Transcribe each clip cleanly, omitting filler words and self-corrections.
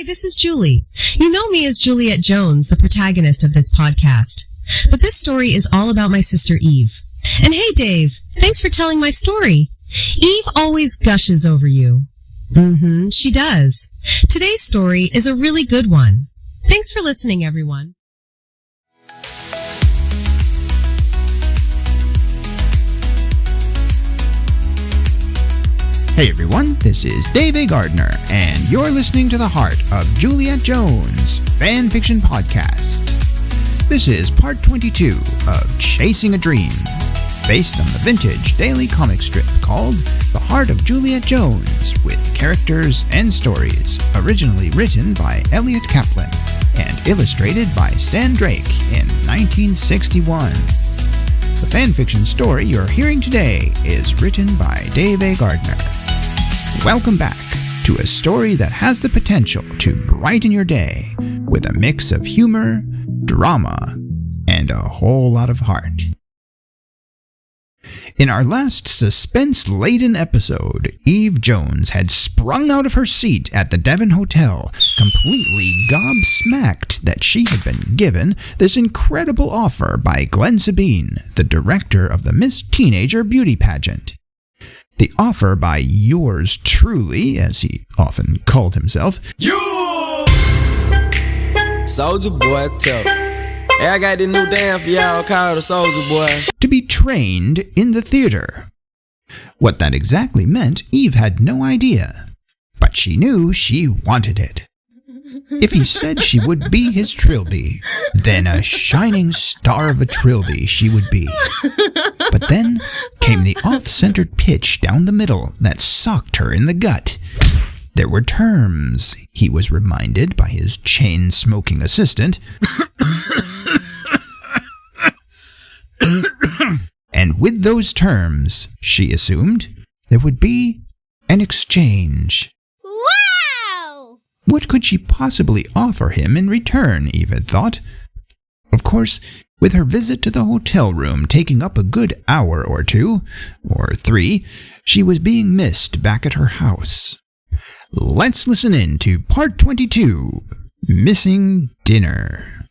Hi, this is Julie. You know me as Juliet Jones, the protagonist of this podcast. But this story is all about my sister Eve. And hey, Dave, thanks for telling my story. Eve always gushes over you. She does. Today's story is a really good one. Thanks for listening, everyone. Hey everyone, this is Dave A. Gardner, and you're listening to the Heart of Juliet Jones fan fiction podcast. This is part 22 of Chasing a Dream, based on the vintage daily comic strip called The Heart of Juliet Jones, with characters and stories originally written by Elliot Kaplan and illustrated by Stan Drake in 1961. The fanfiction story you're hearing today is written by Dave A. Gardner. Welcome back to a story that has the potential to brighten your day with a mix of humor, drama, and a whole lot of heart. In our last suspense-laden episode, Eve Jones had sprung out of her seat at the Devon Hotel, completely gobsmacked that she had been given this incredible offer by Glenn Sabine, the director of the Miss Teenager beauty pageant. The offer by yours truly, as he often called himself, Soldier Boy, tell. Hey, I got this new dance for y'all called the Soldier Boy. To be trained in the theater. What that exactly meant, Eve had no idea, but she knew she wanted it. If he said she would be his trilby, then a shining star of a trilby she would be. But then came the off-centered pitch down the middle that socked her in the gut. There were terms, he was reminded by his chain-smoking assistant. And with those terms, she assumed, there would be an exchange. Wow! What could she possibly offer him in return, Eve had thought? Of course, with her visit to the hotel room taking up a good hour or two, or 3, she was being missed back at her house. Let's listen in to part 22, Missing Dinner.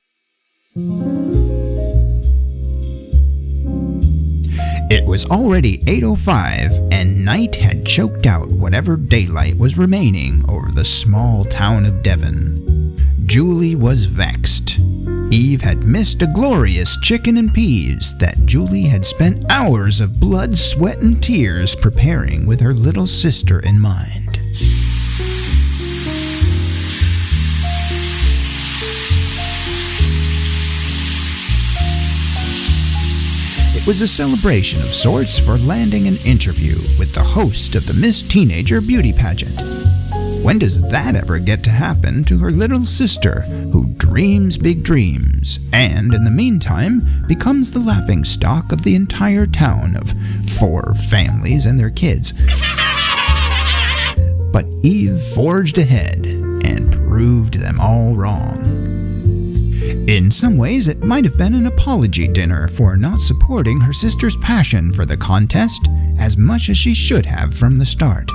It was already 8:05, and night had choked out whatever daylight was remaining over the small town of Devon. Julie was vexed. Eve had missed a glorious chicken and peas that Julie had spent hours of blood, sweat, and tears preparing with her little sister in mind. It was a celebration of sorts for landing an interview with the host of the Miss Teenager beauty pageant. When does that ever get to happen to her little sister, who dreams big dreams, and in the meantime becomes the laughingstock of the entire town of 4 families and their kids? But Eve forged ahead and proved them all wrong. In some ways, it might have been an apology dinner for not supporting her sister's passion for the contest as much as she should have from the start.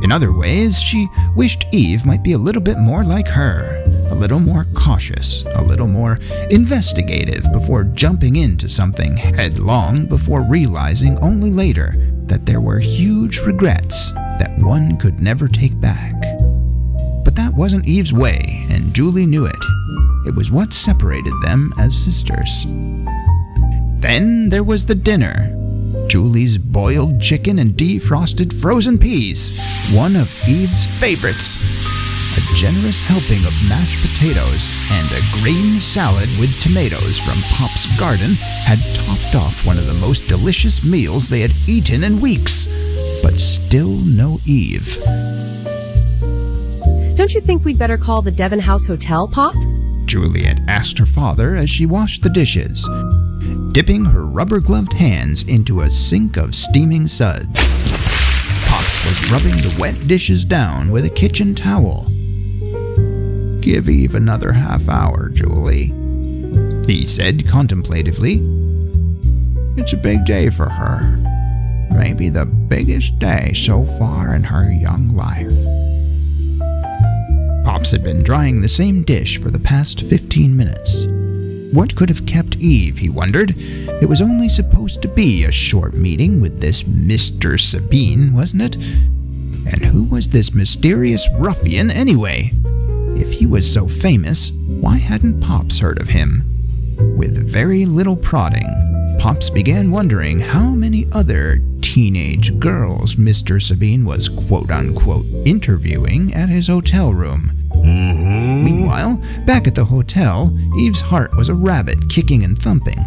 In other ways, she wished Eve might be a little bit more like her, a little more cautious, a little more investigative before jumping into something headlong, before realizing only later that there were huge regrets that one could never take back. But that wasn't Eve's way, and Julie knew it. It was what separated them as sisters. Then there was the dinner. Julie's boiled chicken and defrosted frozen peas, one of Eve's favorites. A generous helping of mashed potatoes and a green salad with tomatoes from Pop's garden had topped off one of the most delicious meals they had eaten in weeks. But still no Eve. Don't you think we'd better call the Devon House Hotel, Pops? Juliet asked her father as she washed the dishes, dipping her rubber-gloved hands into a sink of steaming suds. Pops was rubbing the wet dishes down with a kitchen towel. "Give Eve another half hour, Julie," he said contemplatively. "It's a big day for her. Maybe the biggest day so far in her young life." Pops had been drying the same dish for the past 15 minutes. What could have kept Eve, he wondered? It was only supposed to be a short meeting with this Mr. Sabine, wasn't it? And who was this mysterious ruffian anyway? If he was so famous, why hadn't Pops heard of him? With very little prodding, Pops began wondering how many other teenage girls Mr. Sabine was quote-unquote interviewing at his hotel room. Meanwhile, back at the hotel, Eve's heart was a rabbit kicking and thumping.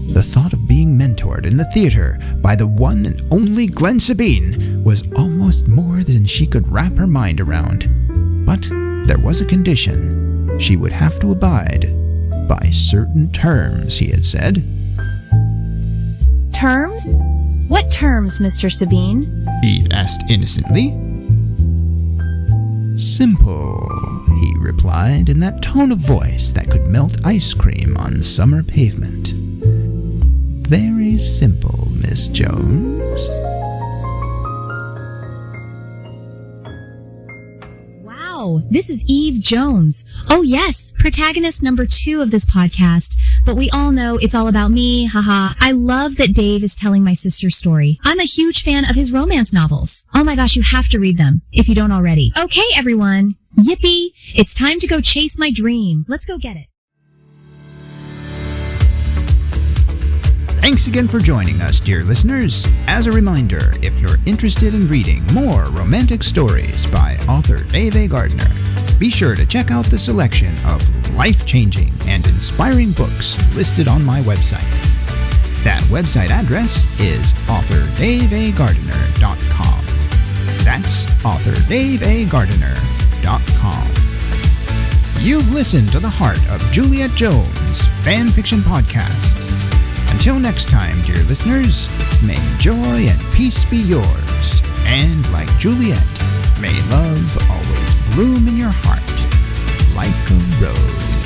The thought of being mentored in the theater by the one and only Glenn Sabine was almost more than she could wrap her mind around. But there was a condition. She would have to abide by certain terms, he had said. Terms? What terms, Mr. Sabine? Eve asked innocently. Simple, he replied in that tone of voice that could melt ice cream on summer pavement. Very simple, Miss Jones. Wow, this is Eve Jones. Oh yes, protagonist number 2 of this podcast. But we all know it's all about me, haha. I love that Dave is telling my sister's story. I'm a huge fan of his romance novels. Oh my gosh, you have to read them, if you don't already. Okay, everyone. Yippee! It's time to go chase my dream. Let's go get it. Thanks again for joining us, dear listeners. As a reminder, if you're interested in reading more romantic stories by author Dave A. Gardner, be sure to check out the selection of life-changing and inspiring books listed on my website. That website address is authordaveagardner.com. That's authordaveagardner.com. You've listened to the Heart of Juliet Jones fan fiction podcast. Until next time, dear listeners, may joy and peace be yours. And like Juliet, may love always bloom in your heart like a rose.